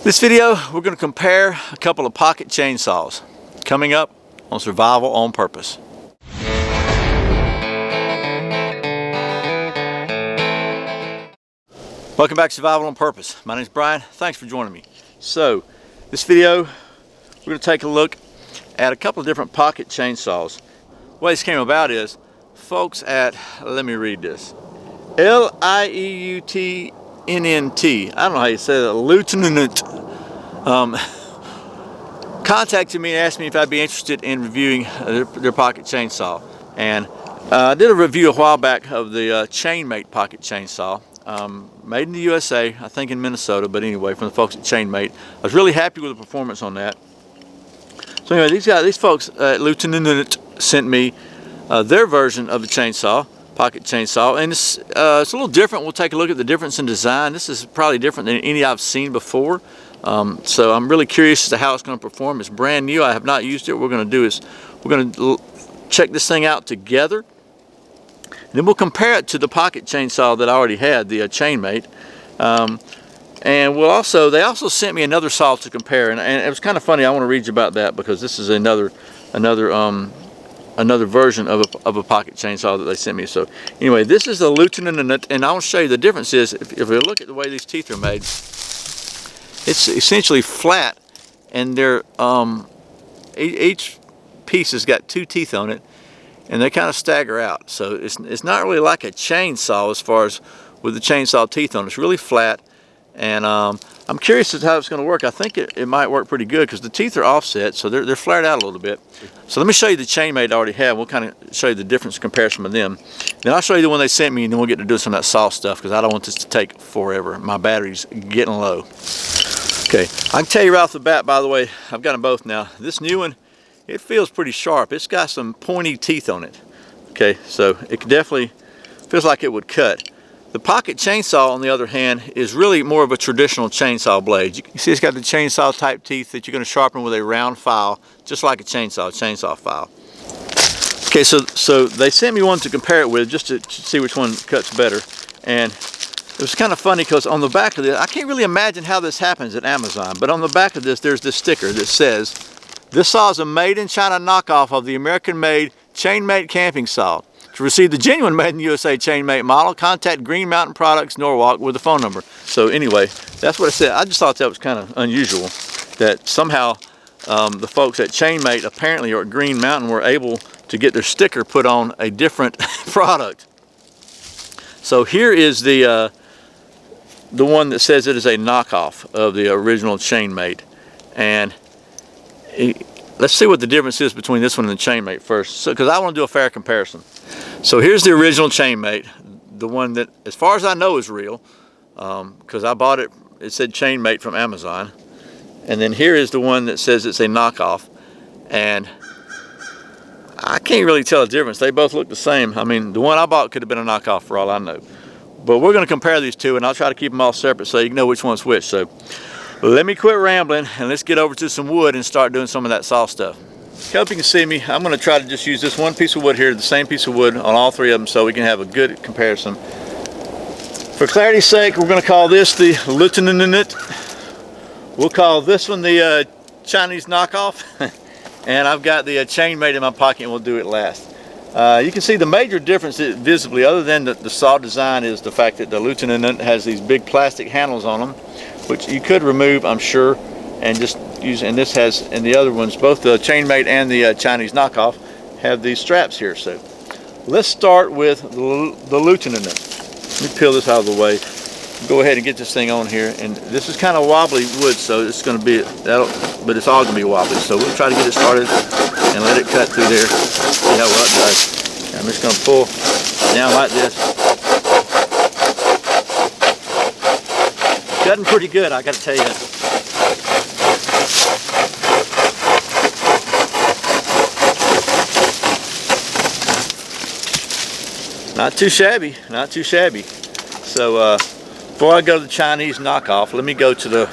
This video, we're going to compare a couple of pocket chainsaws. Coming up on Survival on Purpose. Welcome back to Survival on Purpose. My name is Brian. Thanks for joining me. So, this video, we're going to take a look at a couple of different pocket chainsaws. The way this came about is, folks at, let me read this, Lieutenant, I don't know how you say that, Lieutenant, contacted me and asked me if I'd be interested in reviewing their pocket chainsaw. And I did a review a while back of the Chainmate pocket chainsaw, made in the USA, I think in Minnesota, but anyway, from the folks at Chainmate. I was really happy with the performance on that. So anyway, these folks at Lieutenant sent me their version of the chainsaw, pocket chainsaw, and it's a little different. We'll take a look at the difference in design. This is probably different than any I've seen before. So I'm really curious as to how it's going to perform. It's brand new. I have not used it. What we're going to do is we're going to check this thing out together. And then we'll compare it to the pocket chainsaw that I already had, the Chainmate. And we'll they also sent me another saw to compare. And it was kind of funny. I want to read you about that because this is another version of a pocket chainsaw that they sent me. So anyway, this is the Lieutenant, and I'll show you the difference is if we look at the way these teeth are made. It's essentially flat, and they're each piece has got two teeth on it, and they kind of stagger out. So it's not really like a chainsaw as far as with the chainsaw teeth on it. It's really flat, and I'm curious as to how it's going to work. I think it might work pretty good because the teeth are offset, so they're flared out a little bit. So let me show you the Chainmate I already have. We'll kind of show you the difference in comparison with them. Then I'll show you the one they sent me, and then we'll get to do some of that saw stuff because I don't want this to take forever. My battery's getting low. Okay, I can tell you right off the bat, by the way, I've got them both now. This new one, it feels pretty sharp. It's got some pointy teeth on it. Okay, so it definitely feels like it would cut. The pocket chainsaw, on the other hand, is really more of a traditional chainsaw blade. You can see it's got the chainsaw type teeth that you're going to sharpen with a round file, just like a chainsaw file. Okay, so they sent me one to compare it with, just to see which one cuts better. And it was kind of funny because on the back of this, I can't really imagine how this happens at Amazon, but on the back of this, there's this sticker that says, "This saw is a made-in-China knockoff of the American-made Chainmate camping saw. To receive the genuine made-in-USA Chainmate model, contact Green Mountain Products, Norwalk, with the phone number." So anyway, that's what it said. I just thought that was kind of unusual, that somehow the folks at Chainmate apparently or at Green Mountain were able to get their sticker put on a different product. So here is the one that says it is a knockoff of the original Chainmate. And let's see what the difference is between this one and the Chainmate first, because I want to do a fair comparison. So here's the original Chainmate, the one that, as far as I know, is real, because I bought it, it said Chainmate from Amazon. And then here is the one that says it's a knockoff. And I can't really tell the difference. They both look the same. I mean, the one I bought could have been a knockoff for all I know. But we're going to compare these two, and I'll try to keep them all separate so you can know which one's which. So let me quit rambling, and let's get over to some wood and start doing some of that saw stuff. I hope you can see me. I'm going to try to just use this one piece of wood here, the same piece of wood on all three of them, so we can have a good comparison. For clarity's sake, we're going to call this the Lieutenant. We'll call this one the Chinese knockoff. And I've got the Chainmate in my pocket, and we'll do it last. You can see the major difference visibly, other than the saw design, is the fact that the Lieutenant has these big plastic handles on them, which you could remove, I'm sure, and just use. And this has, and the other ones, both the Chainmate and the Chinese knockoff, have these straps here. So let's start with the Lieutenant. Let me peel this out of the way. Go ahead and get this thing on here, and this is kind of wobbly wood, so it's going to be but it's all going to be wobbly. So we'll try to get it started and let it cut through there. See how well it does. I'm just going to pull down like this. Cutting pretty good, I got to tell you. Not too shabby, not too shabby. So before I go to the Chinese knockoff, let me go to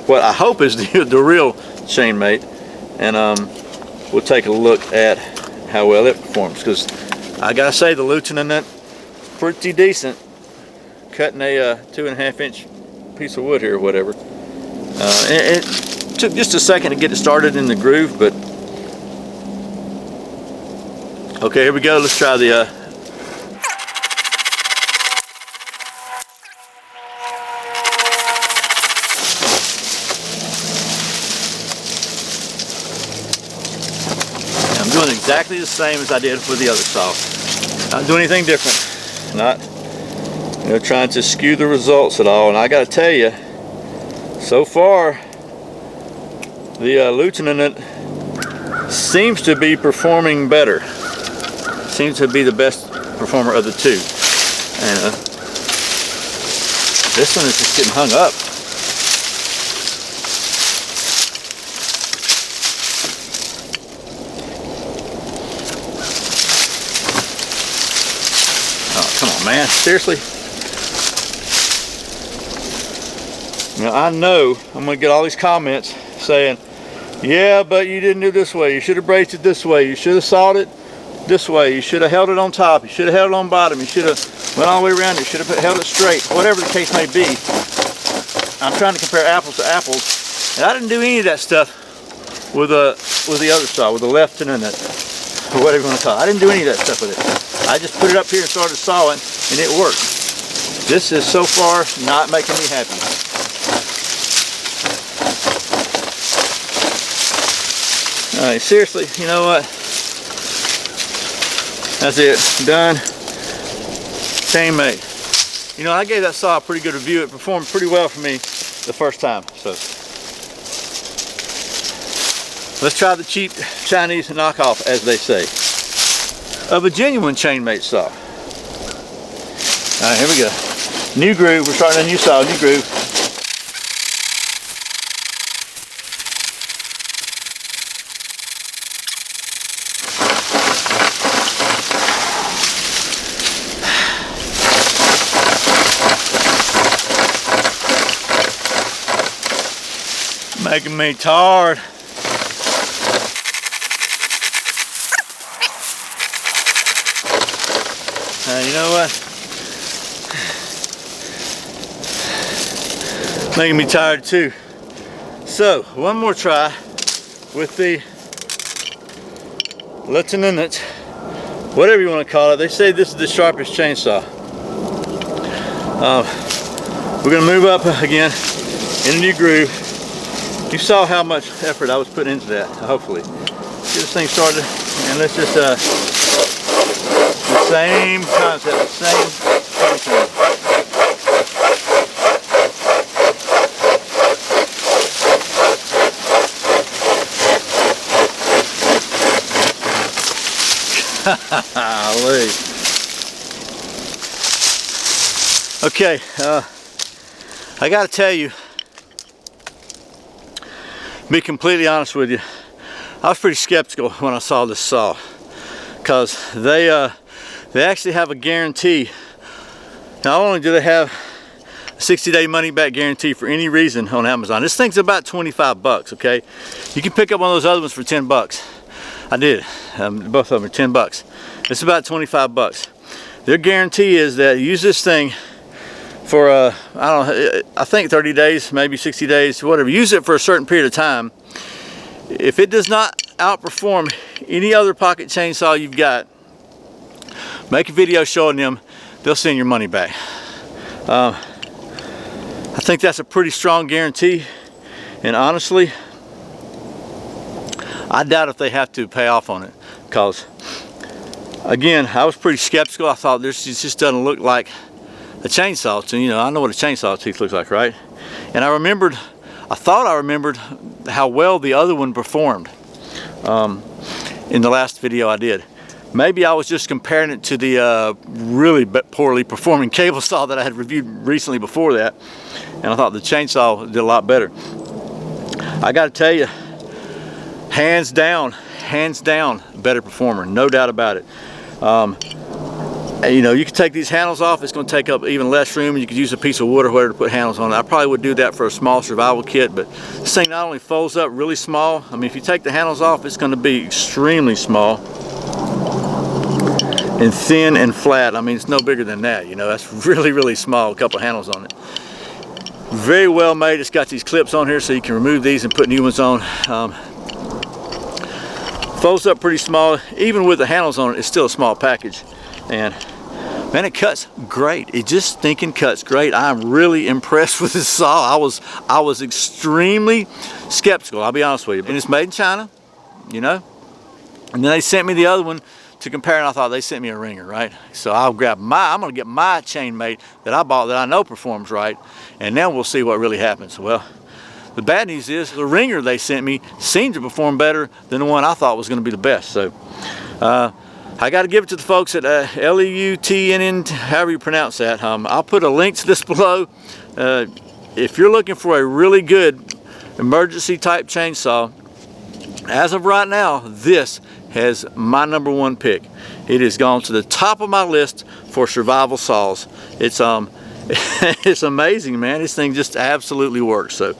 what I hope is the real Chainmate, and we'll take a look at how well it performs, because I gotta say the Lieutenant, pretty decent, cutting a 2.5 inch piece of wood here or whatever. It took just a second to get it started in the groove, but okay, here we go. Let's try the I'm doing exactly the same as I did with the other saw. Not doing anything different. Not, you know, trying to skew the results at all. And I got to tell you, so far, the Lieutenant seems to be performing better. Seems to be the best performer of the two. And this one is just getting hung up. Oh, come on, man. Seriously? Now, I know I'm going to get all these comments saying, yeah, but you didn't do it this way. You should have braced it this way. You should have sawed it this way. You should have held it on top. You should have held it on bottom. You should have went all the way around it. You should have held it straight. Whatever the case may be. I'm trying to compare apples to apples. And I didn't do any of that stuff with the other saw, with the Lieutenant, or whatever you want to call it. I didn't do any of that stuff with it. I just put it up here and started sawing, and it worked. This is so far not making me happy. Alright, seriously, you know what? That's it. Done. Chain mate. You know, I gave that saw a pretty good review. It performed pretty well for me the first time. So let's try the cheap Chinese knockoff, as they say, of a genuine chainmate saw. Alright, here we go. New groove. We're starting a new saw, new groove. Making me tired. You know what? Making me tired too. So, one more try with the Lieutenant, whatever you want to call it. They say this is the sharpest chainsaw. We're going to move up again in a new groove. You saw how much effort I was putting into that, hopefully. Get this thing started, and let's just, the same concept, the same thing. Golly. Okay, I gotta tell you, be completely honest with you, I was pretty skeptical when I saw this saw, because they actually have a guarantee. Not only do they have a 60-day money-back guarantee for any reason on Amazon. This thing's about 25 bucks, okay? You can pick up one of those other ones for 10 bucks. I did. Both of them are 10 bucks. It's about 25 bucks. Their guarantee is that you use this thing for I don't know, I think 30 days, maybe 60 days, whatever. Use it for a certain period of time. If it does not outperform any other pocket chainsaw you've got, make a video showing them. They'll send your money back. I think that's a pretty strong guarantee, and honestly, I doubt if they have to pay off on it, because again, I was pretty skeptical. I thought this just doesn't look like a chainsaw. So, you know, I know what a chainsaw tooth looks like, right? And I thought I remembered how well the other one performed in the last video I did. Maybe I was just comparing it to the really poorly performing cable saw that I had reviewed recently before that, and I thought the chainsaw did a lot better. I got to tell you, hands down, better performer, no doubt about it. You know, you can take these handles off. It's going to take up even less room. You could use a piece of wood or whatever to put handles on it. I probably would do that for a small survival kit, but this thing not only folds up really small. I mean, if you take the handles off, it's going to be extremely small and thin and flat. I mean, it's no bigger than that. You know, that's really, really small. A couple handles on it. Very well made. It's got these clips on here so you can remove these and put new ones on. Folds up pretty small. Even with the handles on it, it's still a small package. And man, it cuts great. It just stinking cuts great. I'm really impressed with this saw. I was extremely skeptical, I'll be honest with you. And it's made in China, you know. And then they sent me the other one to compare, and I thought they sent me a ringer, right? So I'll grab I'm gonna get my chain mate that I bought that I know performs right, and then we'll see what really happens. Well, the bad news is the ringer they sent me seemed to perform better than the one I thought was gonna be the best. So I got to give it to the folks at LEUTNN, however you pronounce that. I'll put a link to this below. If you're looking for a really good emergency type chainsaw, as of right now, this has my #1 pick. It has gone to the top of my list for survival saws. It's it's amazing, man. This thing just absolutely works. So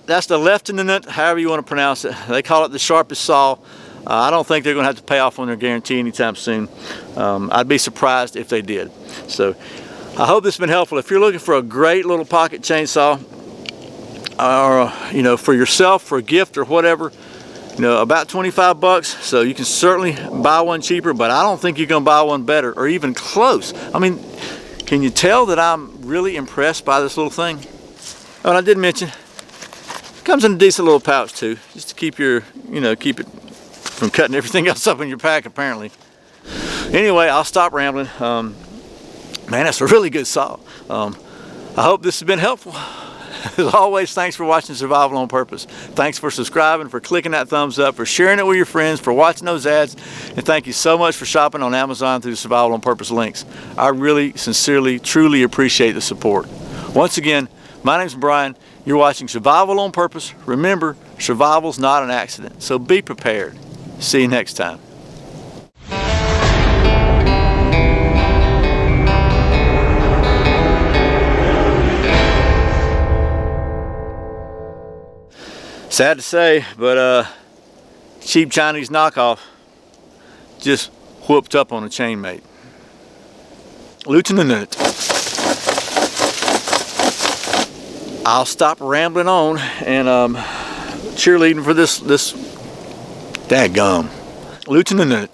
that's the Lieutenant, however you want to pronounce it. They call it the sharpest saw. I don't think they're going to have to pay off on their guarantee anytime soon. I'd be surprised if they did. So I hope this has been helpful. If you're looking for a great little pocket chainsaw, or you know, for yourself, for a gift or whatever, you know, about 25 bucks. So you can certainly buy one cheaper, but I don't think you're going to buy one better or even close. I mean, can you tell that I'm really impressed by this little thing? Oh, and I did mention, it comes in a decent little pouch too, just to keep your, you know, keep it from cutting everything else up in your pack apparently. Anyway, I'll stop rambling. Man, that's a really good saw. I hope this has been helpful. As always, thanks for watching Survival on Purpose. Thanks for subscribing, for clicking that thumbs up, for sharing it with your friends, for watching those ads, and thank you so much for shopping on Amazon through the Survival on Purpose links. I really, sincerely, truly appreciate the support. Once again, my name's Brian. You're watching Survival on Purpose. Remember, survival's not an accident, so be prepared. See you next time. Sad to say, but cheap Chinese knockoff just whooped up on a chainmate. Lieutenant. I'll stop rambling on and cheerleading for this dadgum. Lieutenant.